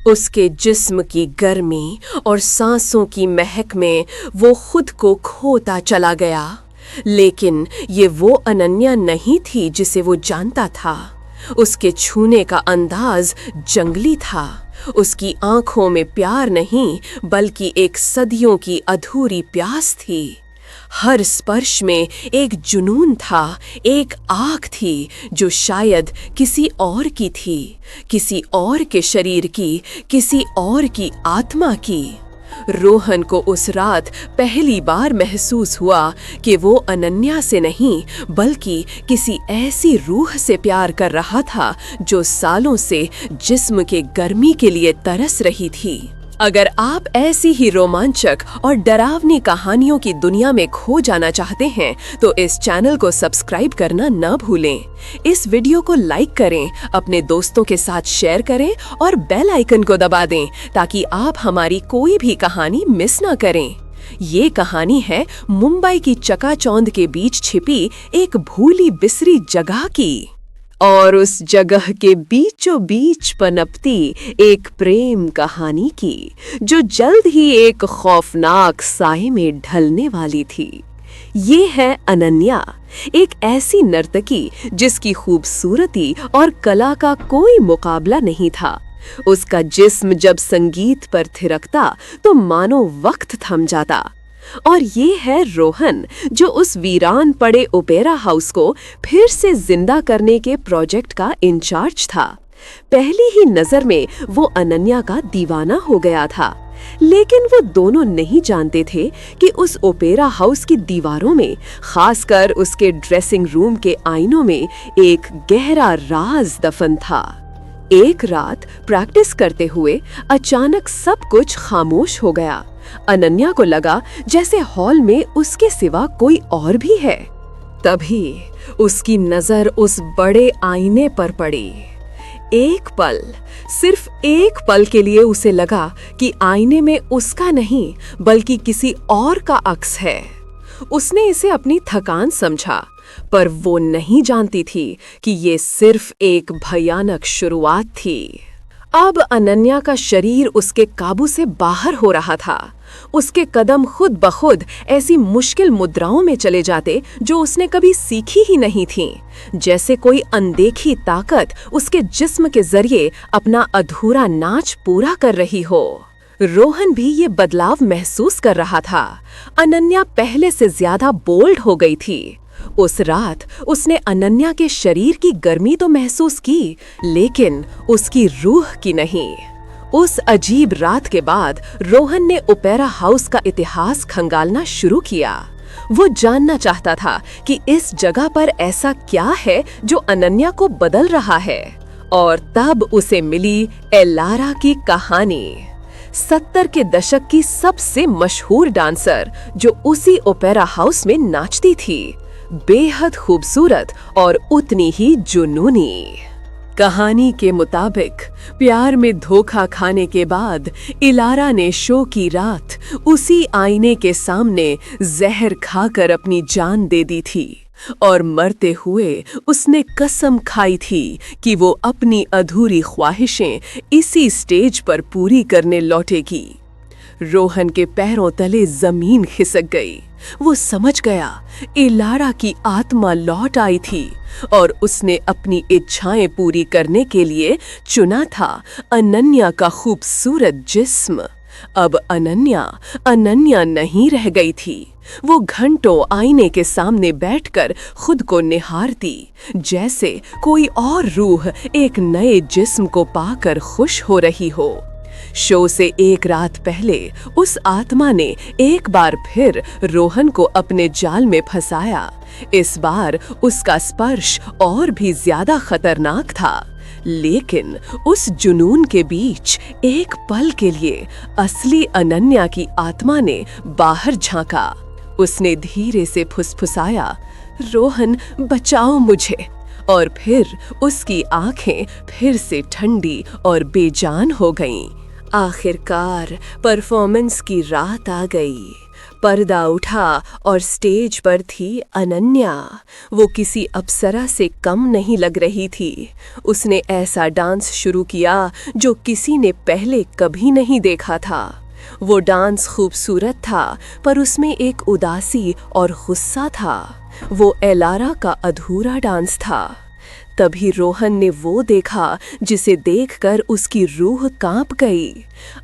उसके जिस्म की गर्मी और सांसों की महक में वो खुद को खोता चला गया। लेकिन ये वो अनन्या नहीं थी जिसे वो जानता था। उसके छूने का अंदाज जंगली था। उसकी आंखों में प्यार नहीं बल्कि एक सदियों की अधूरी प्यास थी। हर स्पर्श में एक जुनून था, एक आग थी जो शायद किसी और की थी, किसी और के शरीर की, किसी और की आत्मा की। रोहन को उस रात पहली बार महसूस हुआ कि वो अनन्या से नहीं बल्कि किसी ऐसी रूह से प्यार कर रहा था जो सालों से जिस्म के गर्मी के लिए तरस रही थी। अगर आप ऐसी ही रोमांचक और डरावनी कहानियों की दुनिया में खो जाना चाहते हैं तो इस चैनल को सब्सक्राइब करना न भूलें। इस वीडियो को लाइक करें, अपने दोस्तों के साथ शेयर करें और बेल आइकन को दबा दें ताकि आप हमारी कोई भी कहानी मिस न करें। ये कहानी है मुंबई की चकाचौंध के बीच छिपी एक भूली बिसरी जगह की और उस जगह के बीचों बीच पनपती एक प्रेम कहानी की जो जल्द ही एक खौफनाक साए में ढलने वाली थी। ये है अनन्या, एक ऐसी नर्तकी जिसकी खूबसूरती और कला का कोई मुकाबला नहीं था। उसका जिस्म जब संगीत पर थिरकता तो मानो वक्त थम जाता। और ये है रोहन जो उस वीरान पड़े ओपेरा हाउस को फिर से जिंदा करने के प्रोजेक्ट का इंचार्ज था। पहली ही नजर में वो अनन्या का दीवाना हो गया था, लेकिन वो दोनों नहीं जानते थे कि उस ओपेरा हाउस की दीवारों में, खासकर उसके ड्रेसिंग रूम के आईनों में एक गहरा राज दफन था। एक रात प्रैक्टिस करते हुए अचानक सब कुछ खामोश हो गया। अनन्या को लगा जैसे हॉल में उसके सिवा कोई और भी है। तभी उसकी नजर उस बड़े आईने पर पड़ी। एक पल, सिर्फ एक पल के लिए उसे लगा कि आईने में उसका नहीं बल्कि किसी और का अक्स है। उसने इसे अपनी थकान समझा, पर वो नहीं जानती थी कि ये सिर्फ एक भयानक शुरुआत थी। अब अनन्या का शरीर उसके काबू से बाहर हो रहा था। उसके कदम खुद ब खुद ऐसी मुश्किल मुद्राओं में चले जाते जो उसने कभी सीखी ही नहीं थीं, जैसे कोई अनदेखी ताकत उसके जिस्म के जरिए अपना अधूरा नाच पूरा कर रही हो। रोहन भी ये बदलाव महसूस कर रहा था। अनन्या पहले से ज्यादा बोल्ड हो गई थी। उस रात उसने अनन्या के शरीर की गर्मी तो महसूस की, लेकिन उसकी रूह की नहीं। उस अजीब रात के बाद रोहन ने ओपेरा हाउस का इतिहास खंगालना शुरू किया। वो जानना चाहता था कि इस जगह पर ऐसा क्या है जो अनन्या को बदल रहा है। और तब उसे मिली एलारा की कहानी। 70 के दशक की सबसे मशहूर डांसर जो उसी ओपेरा हाउस में नाचती थी, बेहद खूबसूरत और उतनी ही जुनूनी। कहानी के मुताबिक प्यार में धोखा खाने के बाद इलारा ने शो की रात उसी आईने के सामने जहर खाकर अपनी जान दे दी थी और मरते हुए उसने कसम खाई थी कि वो अपनी अधूरी ख्वाहिशें इसी स्टेज पर पूरी करने लौटेगी। रोहन के पैरों तले जमीन खिसक गई। वो समझ गया इलारा की आत्मा लौट आई थी और उसने अपनी इच्छाएं पूरी करने के लिए चुना था अनन्या का खूबसूरत जिस्म। अब अनन्या नहीं रह गई थी। वो घंटों आईने के सामने बैठकर खुद को निहारती, जैसे कोई और रूह एक नए जिस्म को पाकर खुश हो रही हो। शो से एक रात पहले उस आत्मा ने एक बार फिर रोहन को अपने जाल में फंसाया। इस बार उसका स्पर्श और भी ज्यादा खतरनाक था, लेकिन उस जुनून के बीच एक पल के लिए असली अनन्या की आत्मा ने बाहर झांका। उसने धीरे से फुसफुसाया, रोहन बचाओ मुझे। और फिर उसकी आंखें फिर से ठंडी और बेजान हो गईं। आखिरकार परफॉर्मेंस की रात आ गई। पर्दा उठा और स्टेज पर थी अनन्या। वो किसी अप्सरा से कम नहीं लग रही थी। उसने ऐसा डांस शुरू किया जो किसी ने पहले कभी नहीं देखा था। वो डांस खूबसूरत था, पर उसमें एक उदासी और गुस्सा था। वो एलारा का अधूरा डांस था। तभी रोहन ने वो देखा जिसे देखकर उसकी रूह कांप गई।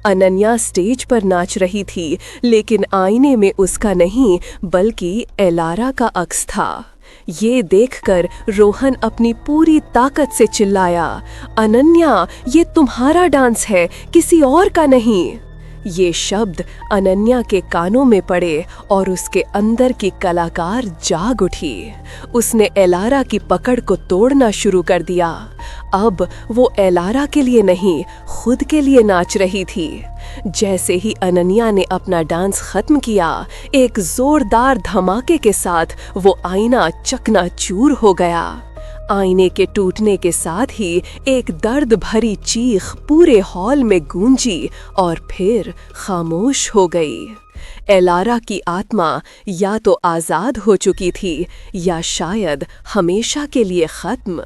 अनन्या स्टेज पर नाच रही थी, लेकिन आईने में उसका नहीं बल्कि एलारा का अक्स था। ये देखकर रोहन अपनी पूरी ताकत से चिल्लाया, अनन्या, ये तुम्हारा डांस है, किसी और का नहीं। ये शब्द अनन्या के कानों में पड़े और उसके अंदर की कलाकार जाग उठी। उसने एलारा की पकड़ को तोड़ना शुरू कर दिया। अब वो एलारा के लिए नहीं, खुद के लिए नाच रही थी। जैसे ही अनन्या ने अपना डांस खत्म किया, एक जोरदार धमाके के साथ वो आईना चकनाचूर हो गया। आईने के टूटने के साथ ही एक दर्द भरी चीख पूरे हॉल में गूंजी और फिर खामोश हो गई। एलारा की आत्मा या तो आज़ाद हो चुकी थी या शायद हमेशा के लिए खत्म।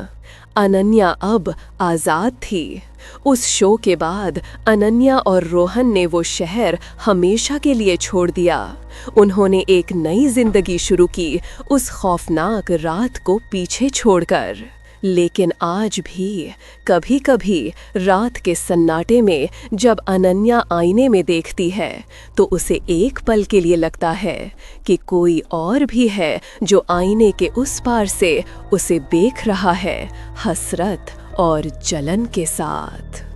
अनन्या अब आज़ाद थी। उस शो के बाद अनन्या और रोहन ने वो शहर हमेशा के लिए छोड़ दिया। उन्होंने एक नई जिंदगी शुरू की, उस खौफनाक रात को पीछे छोड़कर। लेकिन आज भी कभी-कभी रात के सन्नाटे में जब अनन्या आईने में देखती है, तो उसे एक पल के लिए लगता है कि कोई और भी है जो आईने के उस पार से उसे देख रहा है, हसरत और जलन के साथ।